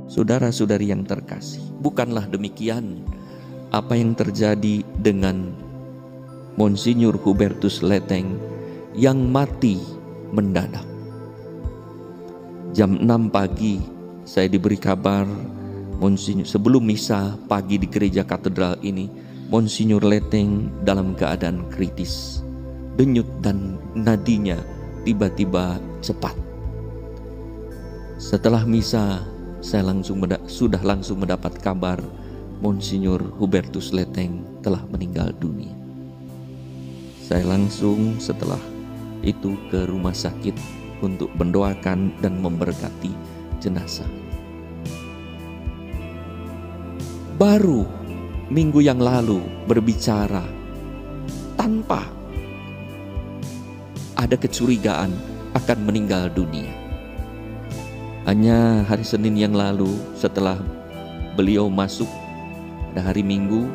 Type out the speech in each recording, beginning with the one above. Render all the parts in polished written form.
Saudara-saudari yang terkasih, bukanlah demikian apa yang terjadi dengan Monsinyur Hubertus Letheng yang mati mendadak. Jam 6 pagi saya diberi kabar Monsinyur, sebelum misa pagi di gereja katedral ini, Monsinyur Letheng dalam keadaan kritis. Denyut dan nadinya tiba-tiba cepat. Setelah misa saya sudah langsung mendapat kabar Monsinyur Hubertus Letheng telah meninggal dunia. Saya langsung setelah itu ke rumah sakit untuk mendoakan dan memberkati jenazah. Baru minggu yang lalu berbicara tanpa ada kecurigaan akan meninggal dunia. Hanya hari Senin yang lalu setelah beliau masuk pada hari Minggu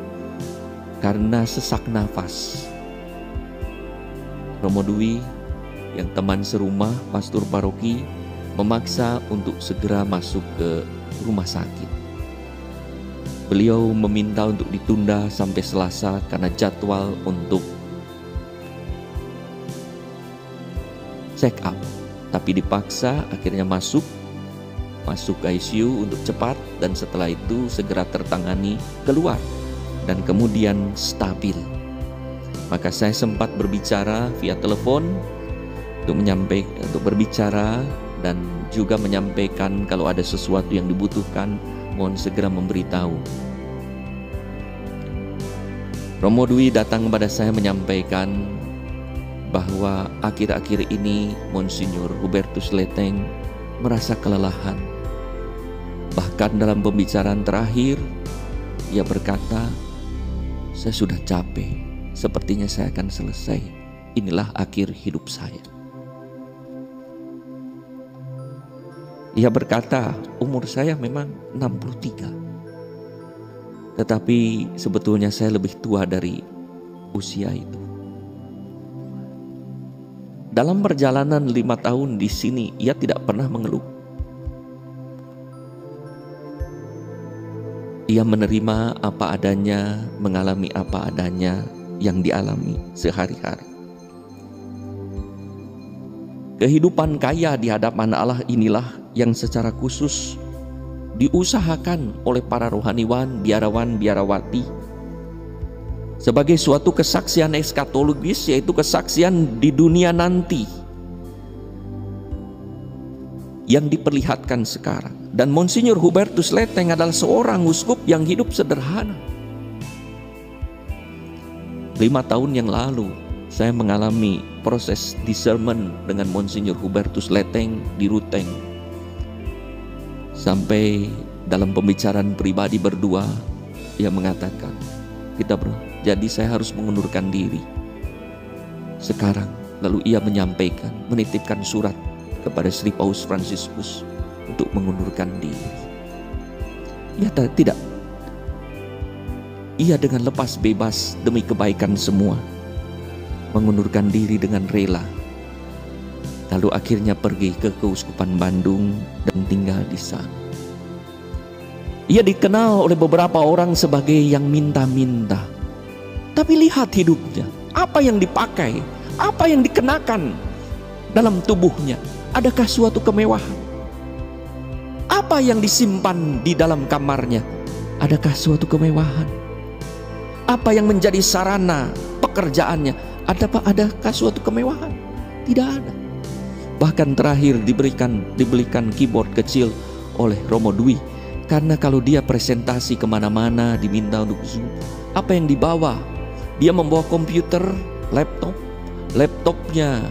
karena sesak nafas, Romo Dwi yang teman serumah pastor paroki memaksa untuk segera masuk ke rumah sakit. Beliau meminta untuk ditunda sampai Selasa karena jadwal untuk check up, tapi dipaksa akhirnya masuk ICU untuk cepat, dan setelah itu segera tertangani keluar dan kemudian stabil. Maka saya sempat berbicara via telepon untuk berbicara dan juga menyampaikan kalau ada sesuatu yang dibutuhkan mohon segera memberitahu. Romo Dwi datang kepada saya menyampaikan bahwa akhir-akhir ini Monsinyur Hubertus Letheng merasa kelelahan. Bahkan dalam pembicaraan terakhir, ia berkata, "Saya sudah capek, sepertinya saya akan selesai. Inilah akhir hidup saya." Ia berkata, umur saya memang 63. Tetapi sebetulnya saya lebih tua dari usia itu. Dalam perjalanan 5 tahun di sini, ia tidak pernah mengeluh. Ia menerima apa adanya, mengalami apa adanya yang dialami sehari-hari. Kehidupan kaya di hadapan Allah inilah yang secara khusus diusahakan oleh para rohaniwan, biarawan, biarawati sebagai suatu kesaksian eskatologis, yaitu kesaksian di dunia nanti yang diperlihatkan sekarang. Dan Monsinyur Hubertus Letheng adalah seorang uskup yang hidup sederhana. 5 tahun yang lalu saya mengalami proses discernment dengan Monsinyur Hubertus Letheng di Ruteng. Sampai dalam pembicaraan pribadi berdua, ia mengatakan, jadi saya harus mengundurkan diri sekarang. Lalu ia menyampaikan, menitipkan surat kepada Sri Paus Fransiskus untuk mengundurkan diri. Tidak. Ia dengan lepas bebas demi kebaikan semua mengundurkan diri dengan rela. Lalu akhirnya pergi ke Keuskupan Bandung dan tinggal di sana. Ia dikenal oleh beberapa orang sebagai yang minta-minta. Tapi lihat hidupnya, apa yang dipakai, apa yang dikenakan dalam tubuhnya. Adakah suatu kemewahan? Apa yang disimpan di dalam kamarnya? Adakah suatu kemewahan? Apa yang menjadi sarana pekerjaannya? Adakah suatu kemewahan? Tidak ada. Bahkan terakhir dibelikan keyboard kecil oleh Romo Dwi, karena kalau dia presentasi kemana-mana diminta untuk Zoom, apa yang dibawa? Dia membawa komputer, laptopnya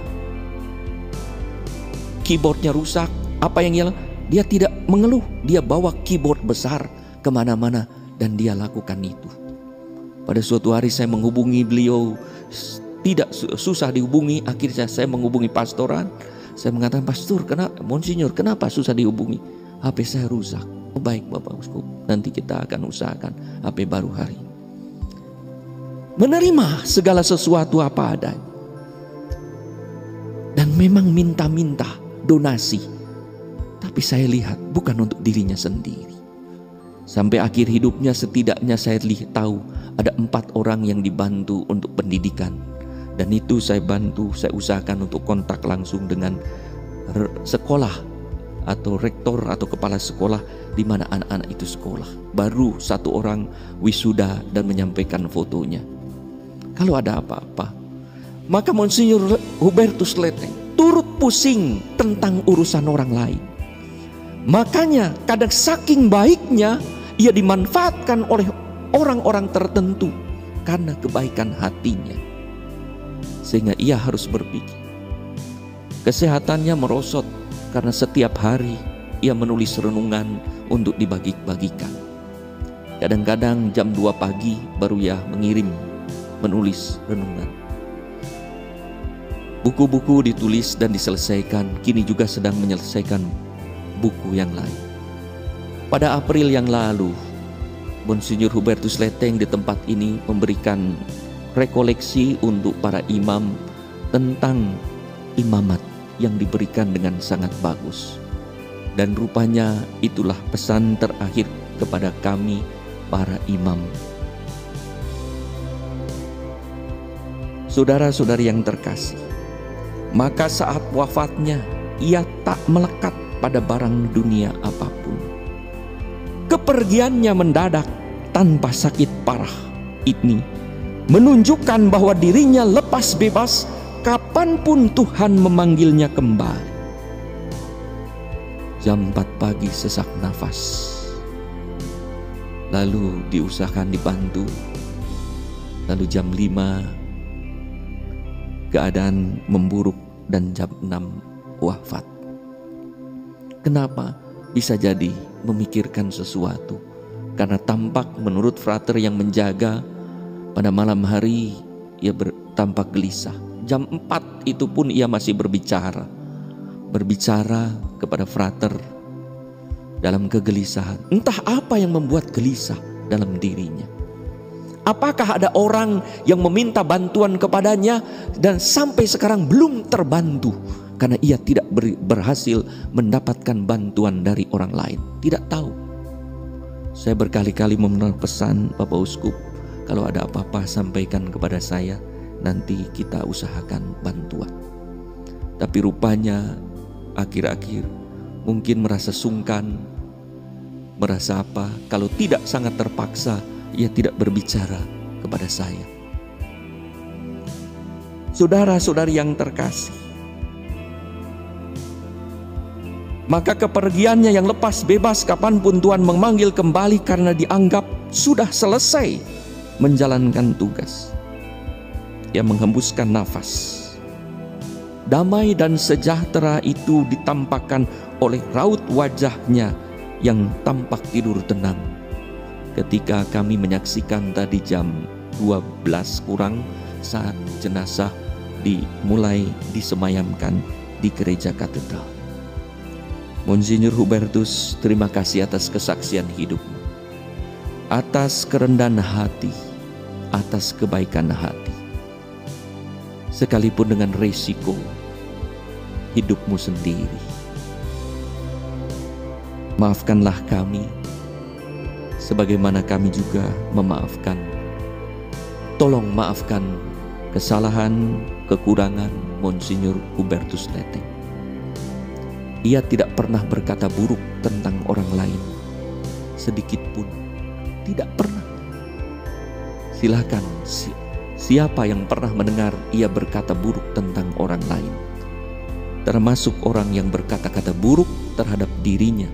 keyboardnya rusak. Apa yang dia tidak mengeluh, dia bawa keyboard besar kemana-mana dan dia lakukan itu. Pada suatu hari saya menghubungi beliau, tidak susah dihubungi. Akhirnya saya menghubungi pastoran. Saya mengatakan, "Pastor, Monsinyur, kenapa susah dihubungi? HP saya rusak." "Oh, baik Bapak Uskup, nanti kita akan usahakan HP baru hari." Menerima segala sesuatu apa adanya. Dan memang minta-minta donasi. Tapi saya lihat bukan untuk dirinya sendiri. Sampai akhir hidupnya setidaknya saya tahu ada 4 orang yang dibantu untuk pendidikan. Dan itu saya bantu, saya usahakan untuk kontak langsung dengan sekolah atau rektor atau kepala sekolah di mana anak-anak itu sekolah. Baru 1 orang wisuda dan menyampaikan fotonya. Kalau ada apa-apa, maka Monsinyur Hubertus Leteng turut pusing tentang urusan orang lain. Makanya kadang saking baiknya ia dimanfaatkan oleh orang-orang tertentu karena kebaikan hatinya. Sehingga ia harus berpikir. Kesehatannya merosot karena setiap hari ia menulis renungan untuk dibagi-bagikan. Kadang-kadang jam 2 pagi baru ia menulis renungan. Buku-buku ditulis dan diselesaikan, kini juga sedang menyelesaikan buku yang lain. Pada April yang lalu, Monsinyur Hubertus Leteng di tempat ini memberikan rekoleksi untuk para imam tentang imamat yang diberikan dengan sangat bagus. Dan rupanya itulah pesan terakhir kepada kami para imam. Saudara-saudari yang terkasih, maka saat wafatnya ia tak melekat pada barang dunia apapun. Kepergiannya mendadak tanpa sakit parah ini menunjukkan bahwa dirinya lepas bebas kapanpun Tuhan memanggilnya kembali. Jam 4 pagi sesak nafas, lalu diusahakan dibantu. Lalu jam 5 keadaan memburuk dan jam 6 wafat. Kenapa? Bisa jadi memikirkan sesuatu. Karena tampak menurut frater yang menjaga, pada malam hari ia tampak gelisah. Jam 4 itu pun ia masih berbicara kepada frater dalam kegelisahan. Entah apa yang membuat gelisah dalam dirinya. Apakah ada orang yang meminta bantuan kepadanya dan sampai sekarang belum terbantu karena ia tidak berhasil mendapatkan bantuan dari orang lain? Tidak tahu. Saya berkali-kali memenuhi pesan Bapak Uskup, kalau ada apa-apa sampaikan kepada saya, nanti kita usahakan bantuan. Tapi rupanya akhir-akhir mungkin merasa sungkan, merasa apa, kalau tidak sangat terpaksa ia tidak berbicara kepada saya. Saudara-saudari yang terkasih, maka kepergiannya yang lepas bebas kapanpun Tuhan memanggil kembali karena dianggap sudah selesai menjalankan tugas. Ia menghembuskan nafas. Damai dan sejahtera itu ditampakkan oleh raut wajahnya yang tampak tidur tenang. Ketika kami menyaksikan tadi jam 12 kurang saat jenazah dimulai disemayamkan di gereja katedral. Monsinyur Hubertus, terima kasih atas kesaksian hidupmu, atas kerendahan hati, atas kebaikan hati, sekalipun dengan resiko hidupmu sendiri. Maafkanlah kami sebagaimana kami juga memaafkan. Tolong maafkan kesalahan, kekurangan Monsinyur Hubertus Leteng. Ia tidak pernah berkata buruk tentang orang lain, sedikit pun, tidak pernah. Silakan, siapa yang pernah mendengar ia berkata buruk tentang orang lain, termasuk orang yang berkata-kata buruk terhadap dirinya?